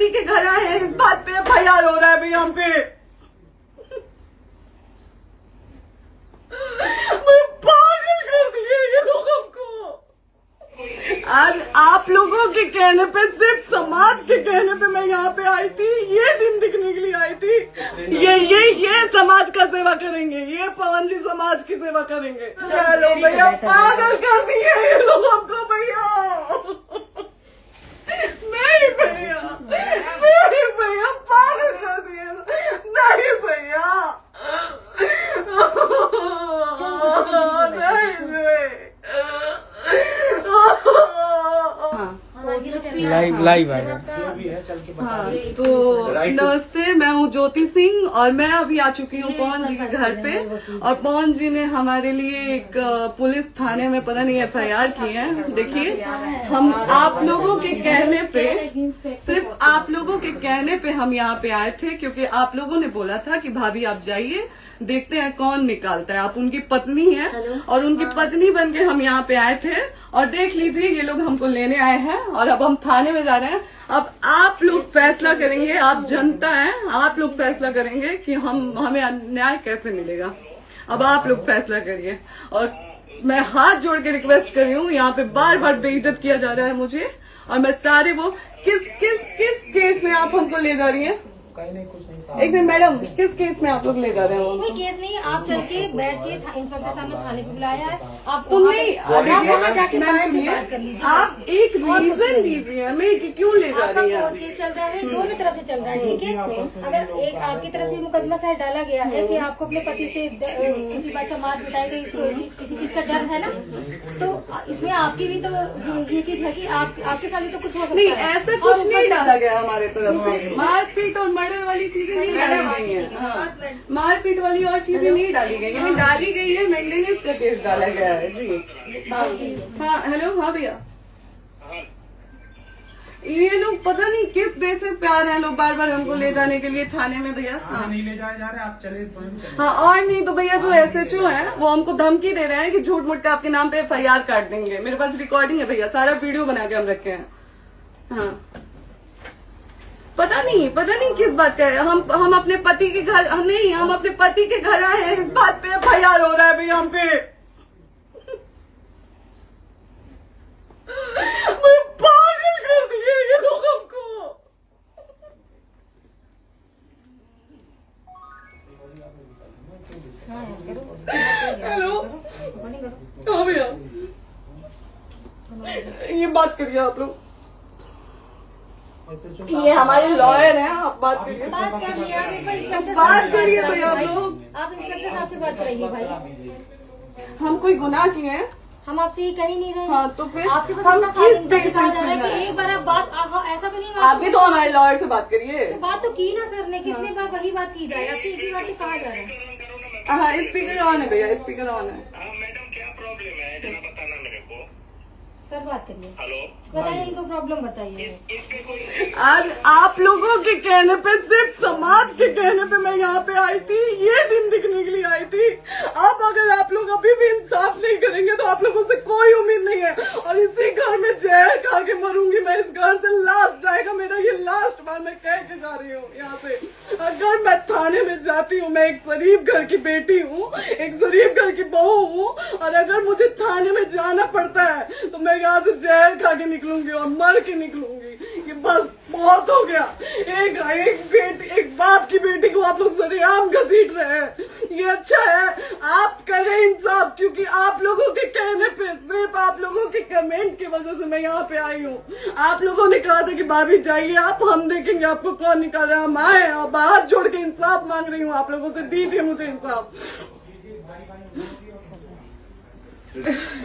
पति के घर आए हैं, इस बात पे FIR हो रहा है भैया हम पे। पागल कर दिए ये लोग हमको। आज आप लोगों के कहने पे, सिर्फ समाज के कहने पे मैं यहाँ पे आई थी, ये दिन दिखने के लिए आई थी। ये समाज का सेवा करेंगे, ये पवन जी समाज की सेवा करेंगे। चलो भैया, पागल कर दिए ये लोग हमको भैया। नहीं भैया, नहीं भैया, पागल कर दिए। नहीं भैया, लाइव आएगा। हाँ, तो नमस्ते, मैं हूँ ज्योति सिंह और मैं अभी आ चुकी हूँ पवन जी के घर पे। और पवन जी ने हमारे लिए एक पुलिस थाने में पता नहीं FIR की है। देखिए, हम आप लोगों के कहने पे, सिर्फ आप लोगों के कहने पे हम यहाँ पे आए थे, क्योंकि आप लोगों ने बोला था कि भाभी आप जाइए, देखते हैं कौन निकालता है। आप उनकी पत्नी हैं और उनकी पत्नी बन के हम यहाँ पे आए थे। और देख लीजिए, ये लोग हमको लेने आए हैं और अब हम थाने में जा रहे हैं। अब आप लोग फैसला करेंगे, आप जनता हैं, आप लोग फैसला करेंगे कि हमें न्याय कैसे मिलेगा। अब आप लोग फैसला करिए। और मैं हाथ जोड़ के रिक्वेस्ट कर रही हूँ, यहाँ पे बार बार बेइज्जत किया जा रहा है मुझे। और मैं सारे वो किस केस में आप हमको ले जा रही हैं? एक दिन मैडम, किस केस में आप लोग ले जा रहे हो? कोई केस नहीं, आप चल के बैठ के इंस्पेक्टर साहब ने थाने पे बुलाया है। आप तुमने वहाँ जाके बात कर लीजिए। आप एक रीजन दीजिए हमें कि क्यों ले जा रही है। कोर्ट केस चल रहा है, दोनों तरफ से चल रहा है, ठीक है। अगर एक आपकी तरफ से मुकदमा शायद डाला गया है कि आपको अपने पति से किसी बात का मार पिटाई गई, किसी चीज का डर है ना, तो इसमें आपकी भी तो ये चीज है कि आपके साथ भी तो कुछ हो सकता है। नहीं, ऐसा कुछ नहीं डाला गया हमारे तरफ से। मारपीट और मर्डर वाली चीजें नहीं डाली गई है। हाँ, मारपीट वाली और चीजें नहीं डाली गई है। डाली गई है मेंटेनेंस का केस डाला गया है जी। हाँ, हेलो, हाँ भैया, ये लोग पता नहीं किस बेसिस पे आ रहे हैं लोग बार बार हमको ले जाने के लिए थाने में भैया। हाँ, नहीं ले जाए जा रहे, आप चले। हाँ, और नहीं तो भैया जो SHO है वो हमको धमकी दे रहे हैं कि झूठ मूठ के आपके नाम पे FIR काट देंगे। मेरे पास रिकॉर्डिंग है भैया, सारा वीडियो बना के हम रखे हैं। हाँ, पता नहीं किस बात का है। हम अपने पति के घर नहीं, हम अपने पति के घर आए हैं, इस बात पे FIR हो रहा है भैया हम पे। पागल कर दिए ये लोग हमको। हेलो, हाँ भैया, ये बात करिए आप लोग। ये हमारे लॉयर हैं, आप बात करिए। बात कर लिया, बात करिए भैया आप लोग। आप इंस्पेक्टर साहब से बात करेंगे भाई। हम कोई गुनाह किए हैं? हम आपसे ये कह ही नहीं रहे। हाँ, तो फिर आपसे बस हम इतना किस साथ कहा जा रहा है बेसिस कि पे एक बार आप बात ऐसा तो नहीं। आप भी तो हमारे लॉयर से बात करिए। तो बात तो की ना सर ने, कितने बार वही बात की जाए, आपसे एक ही बार तो कहा जा रहा है। हाँ, स्पीकर ऑन है भैया, स्पीकर ऑन है। मैडम, क्या प्रॉब्लम है जरा बताना मेरे को। सर बात करिए। हेलो, बताइए, इनको प्रॉब्लम बताइए। आज आप लोगों के कहने पे, सिर्फ समाज के कहने पे मैं यहाँ पे आई थी, ये दिन दिखने के लिए आई थी। अब अगर आप लोग अभी भी इंसाफ नहीं करेंगे तो आप लोगों से कोई उम्मीद नहीं है। और इसी घर में जहर खा के मरूंगी मैं। इस घर से लास्ट जाएगा मेरा, ये लास्ट बार मैं कह के जा रही हूँ यहाँ से। अगर मैं थाने में जाती हूँ, मैं एक गरीब घर की बेटी हूँ, एक गरीब घर की बहू हूँ, और अगर मुझे थाने में जाना पड़ता है तो मैं यहाँ से जहर खा के निकलूंगी और मर के निकलूंगी। ये बस बहुत हो गया। एक बाप की बेटी को आप लोग सरेआम घसीट रहे हैं। ये अच्छा है, आप करें इंसाफ, क्योंकि आप लोगों के कहने पे, सिर्फ आप लोगों के कमेंट की वजह से मैं यहाँ पे आई हूँ। आप लोगों ने कहा था कि भाभी जाइए आप, हम देखेंगे आपको कौन निकाल रहा है। हम आए और हाथ जोड़ के इंसाफ मांग रही हूँ आप लोगों से, दीजिए मुझे इंसाफ।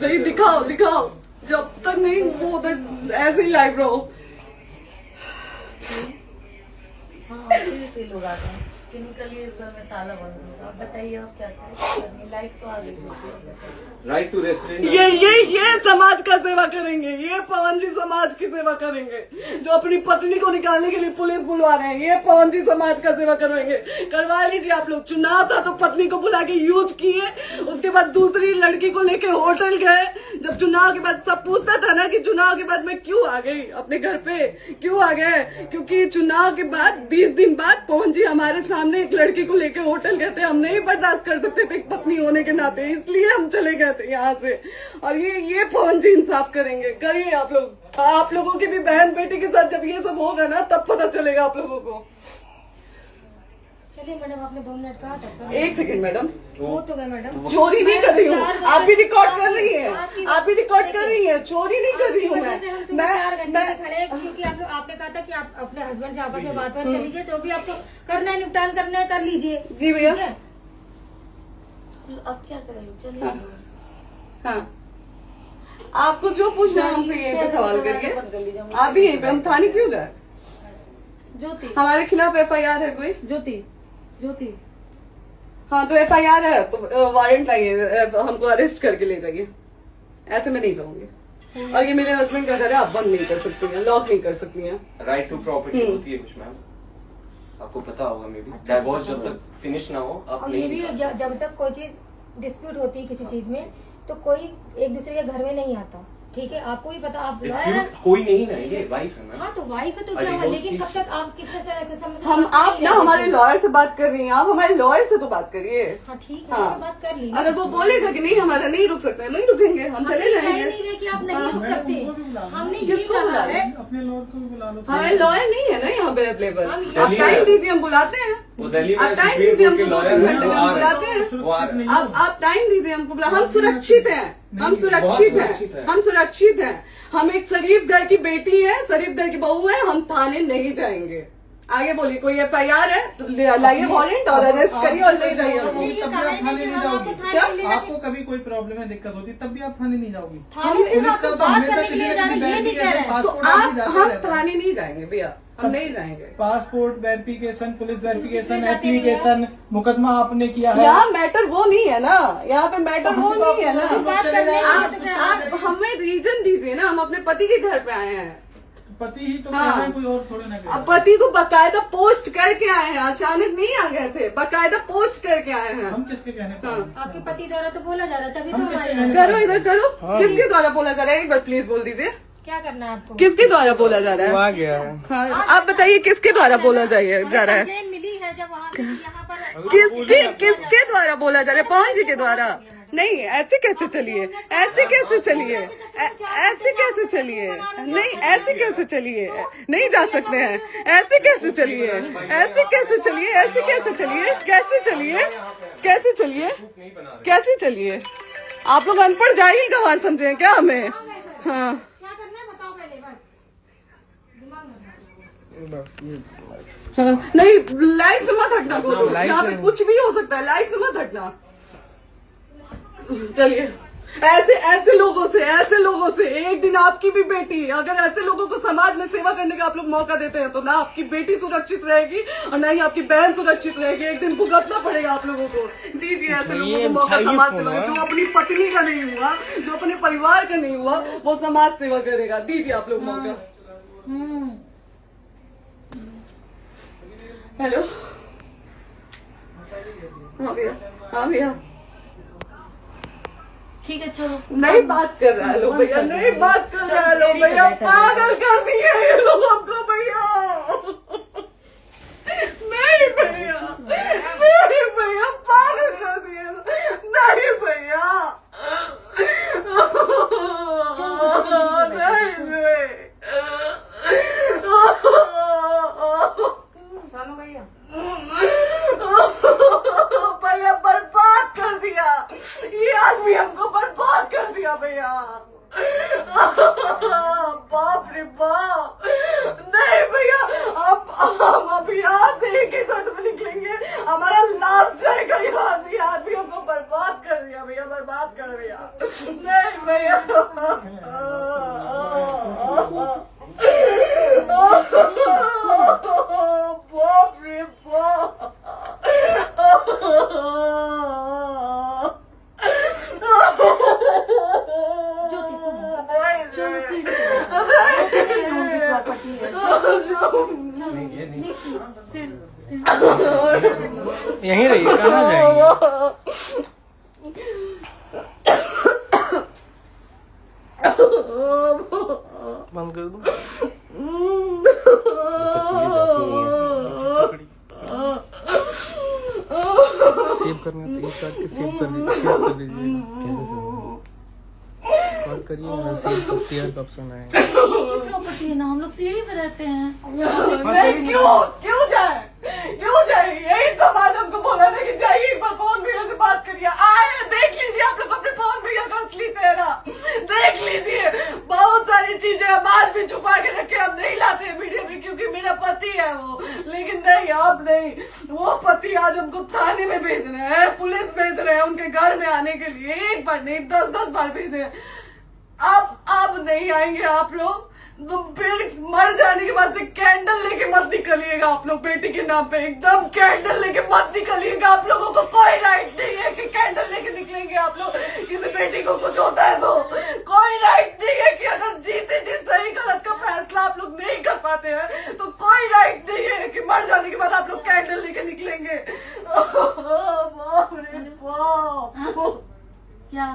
नहीं, दिखाओ, जब तक नहीं वो उधर ऐसे ही लाइव रहो। हाँ, लोग आ गए। कि निकलिए इस घर में ताला बंद होगा। आप बताइए आप क्या करें, लाइफ तो आ गई। Right to restaurant. ये समाज का सेवा करेंगे, ये पवन जी समाज की सेवा करेंगे। जो अपनी पत्नी को निकालने के लिए पुलिस बुलवा रहे हैं, ये पवन जी समाज का सेवा करेंगे। करवा लीजिए आप लोग। चुनाव था तो पत्नी को बुला के यूज किए, उसके बाद दूसरी लड़की को लेके होटल गए। जब चुनाव के बाद सब पूछता था ना कि चुनाव के बाद मैं क्यों आ गई अपने घर पे, क्यों आ गए, क्योंकि चुनाव के बाद 20 दिन बाद पवन जी हमारे सामने एक लड़की को लेके होटल गए थे। हम नहीं बर्दाश्त कर सकते थे एक पत्नी होने के नाते, इसलिए हम चले गए थे यहाँ से। और ये पवन जी इंसाफ करेंगे। करिए आप लोग। आप लोगों की भी बहन बेटी के साथ जब ये सब होगा ना तब पता चलेगा आप लोगों को। चलिए मैडम, आपने 2 मिनट कहा था। 1 सेकंड मैडम, वो तो गए मैडम। चोरी नहीं कर रही हूँ, आप भी रिकॉर्ड कर रही हैं, आप भी रिकॉर्ड कर रही हैं। चोरी नहीं कर रही हूँ मैं 4 घंटे से खड़े हैं, क्योंकि आपने कहा था कि आप अपने हस्बैंड से आपस में बात कर लीजिए, जो भी आपको करना है निपटान करना है कर लीजिए। जी भैया। ठीक है? अब क्या करें, चलिए। हाँ, आपको जो पूछना है हमसे यहीं पे सवाल करिए। आप भी यहीं पे, हम थाने क्यों जाए? ज्योति, हमारे खिलाफ FIR है कोई? ज्योति हाँ तो FIR है तो वारंट लाइए, हमको अरेस्ट करके ले जाइए। ऐसे मैं नहीं जाऊंगी। और ये मेरे हस्बैंड का घर है, आप बंद नहीं कर सकती हैं, लॉक नहीं कर सकती हैं। राइट टू प्रॉपर्टी होती है कुछ मैम, आपको पता होगा। मे बी डाइवोर्स जब तक फिनिश ना हो आप और ये भी नहीं जब तक कोई चीज डिस्प्यूट होती है किसी चीज में, तो कोई एक दूसरे के घर में नहीं आता। ठीक है, आपको भी पता, आप डिस्प्यूट कोई नहीं ना, ये वाइफ है मैम। हाँ तो वाइफ है तो क्या हुआ, लेकिन कब तक आप कितने समय से हम आप ना हमारे लॉयर से बात कर रही हैं, आप हमारे लॉयर से तो बात करिए। हाँ ठीक है, हाँ। तो बात कर ली। अगर वो बोलेगा कि नहीं हमारा नहीं रुक सकते, नहीं रुकेंगे, हम चले जाएंगे। नहीं रहे कि आप नहीं रुक सकते, हमने ये किसको कहा बुला है। अपने लॉयर को भी बुला लो। हमारे लॉयर नहीं है ना यहाँ पे अवेलेबल। हम आप टाइम दीजिए, हम बुलाते हैं। वो दिल्ली में आप टाइम सुप्रीम दीजिए कोर्ट के हमको, 2 लॉयर घंटे में हम बुलाते हैं। आप टाइम दीजिए हमको, हम सुरक्षित हैं, हम सुरक्षित हैं, हम सुरक्षित हैं। हम एक शरीफ घर की बेटी है, शरीफ घर की बहू है, हम थाने नहीं जाएंगे। आगे बोलिए, कोई FIR है तो लाइए वारंट और अरेस्ट करिए और ले जाइए हमको। तब भी आप थाने नहीं जाओगी। क्या? आपको कभी कोई प्रॉब्लम है, दिक्कत होती तब भी आप थाने नहीं जाओगी। थाने से पुलिस आप का तो बात हमेशा करने के किसी लिए न जाना, किसी ये नहीं कह रहे हैं। तो पासपोर्ट हम थाने नहीं जाएंगे भैया, हम नहीं जाएंगे। Passport verification, police verification, application, मुकदमा आपने किया है। यहाँ मैटर वो नहीं है ना, यहाँ पे मैटर वो नहीं है ना। बात करने के लिए तो क्या- आप हमें रीजन दीजिए ना, हम अपने पति के घर पे आए हैं। पति ही तो हाँ। कह रहे हैं, कोई और थोड़े ना कह रहे अब पति को बकायदा पोस्ट करके आए हैं, अचानक नहीं आ गए थे, बकायदा पोस्ट करके आए हैं। हम किसके कहने पर आए? आपके पति द्वारा तो बोला जा रहा है, तभी तो हम हमारे किसके यहाँ- कहने करो इधर करो, किसके द्वारा बोला जा रहा है? एक बार प्लीज बोल दीजिए, क्या करना है आपको? किसके द्वारा बोला जा रहा वो है? आ गया है। हाँ, आप बताइए किसके द्वारा बोला जा रहा है? कंप्लेन मिली है जब वहाँ से यहाँ पर किसके द्वारा बोला जा रहा है? पवन जी के द्वारा? नहीं, ऐसे कैसे चलिए, ऐसे कैसे चलिए, ऐसे कैसे चलिए, नहीं ऐसे कैसे चलिए, नहीं जा सकते हैं। ऐसे कैसे चलिए, ऐसे कैसे चलिए, ऐसे कैसे चलिए, कैसे चलिए, कैसे चलिए, कैसे चलिए? आप लोग अनपढ़ जाहिल गंवार समझे हैं क्या हमें? हाँ, क्या करना है बताओ पहले, बस दिमाग में हाँ, नहीं लाइफ से मत हटना, बोलो यहाँ पे कुछ भी हो सकता है, लाइफ से मत हटना। चलिए, ऐसे लोगों से एक दिन आपकी भी बेटी, अगर ऐसे लोगों को समाज में सेवा करने का आप लोग मौका देते हैं तो ना आपकी बेटी सुरक्षित रहेगी और ना ही आपकी बहन सुरक्षित रहेगी। एक दिन भुगतना पड़ेगा आप लोगों को। दीजिए ऐसे लोगों को मौका समाज सेवा का। जो अपनी पत्नी का नहीं हुआ, जो अपने परिवार का नहीं हुआ, वो समाज सेवा करेगा। दीजिए आप लोग मौका। हेलो, हाँ भैया, हाँ भैया, ठीक है चलो। नहीं बात कर रहा है लोग भैया, नहीं बात कर रहा है लोग भैया, पागल कर दिए ये लोग हमको भैया। नहीं भैया, नहीं भैया, पागल कर दिए, नहीं भैया, चलो भैया, भैया बर्बाद कर दिया ये आदमी, हमको बर्बाद कर दिया भैया। बाप रे बाप, नहीं भैया नहीं ये नहीं यहीं रहिए, कहाँ जाएंगे? बंद कर दूं? सेव करना तो एक काट के सेव कर दीजिए, सेव कर दीजिए। कॉल करिए ना, सेव का शेयर का ऑप्शन आएगा। प्रॉपर्टी है ना, हम लोग सीढ़ी पे रहते हैं। नहीं, क्यों जाए यही समाज हमको बोला था कि जाइए एक बार पवन भैया से बात करिए। आए देख लीजिए आप लोग अपने पवन भैया का असली चेहरा देख लीजिए। बहुत सारी चीजें हम आज भी छुपा के रखे, हम नहीं लाते मीडिया में क्योंकि मेरा पति है वो, लेकिन नहीं अब नहीं। वो पति आज हमको थाने में भेज रहे हैं, पुलिस भेज रहे हैं उनके घर में आने के लिए, एक बार नहीं 10-10 बार भेजे। अब नहीं आएंगे आप लोग, तो फिर मर जाने के बाद से कैंडल लेके मत निकलिएगा आप लोग बेटी के नाम पे, एकदम कैंडल लेके मत निकलिएगा। आप लोगों को कोई राइट नहीं है कि कैंडल लेके निकलेंगे आप लोग। किसी बेटी को कुछ होता है तो कोई राइट नहीं है कि अगर जीते जी सही गलत का फैसला आप लोग नहीं कर पाते हैं तो कोई राइट नहीं है कि मर जाने के बाद आप लोग कैंडल लेके निकलेंगे। बाप रे बाप, क्या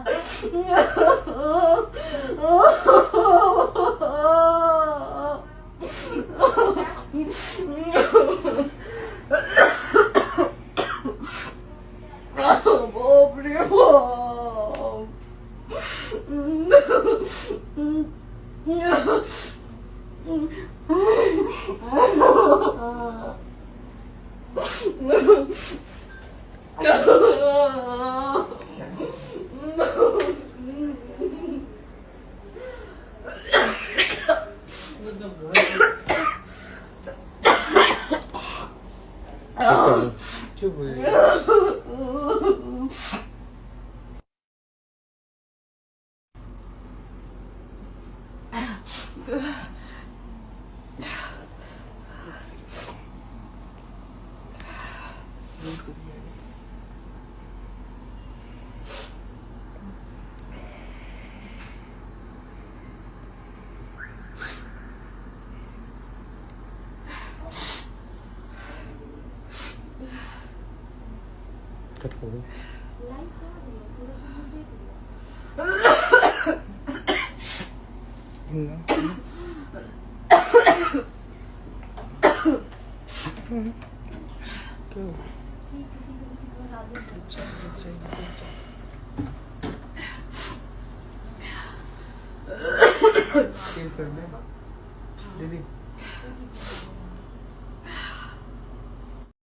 बाप रे चुप हो जाइए। कट कर दो। सेव कर दे दीदी।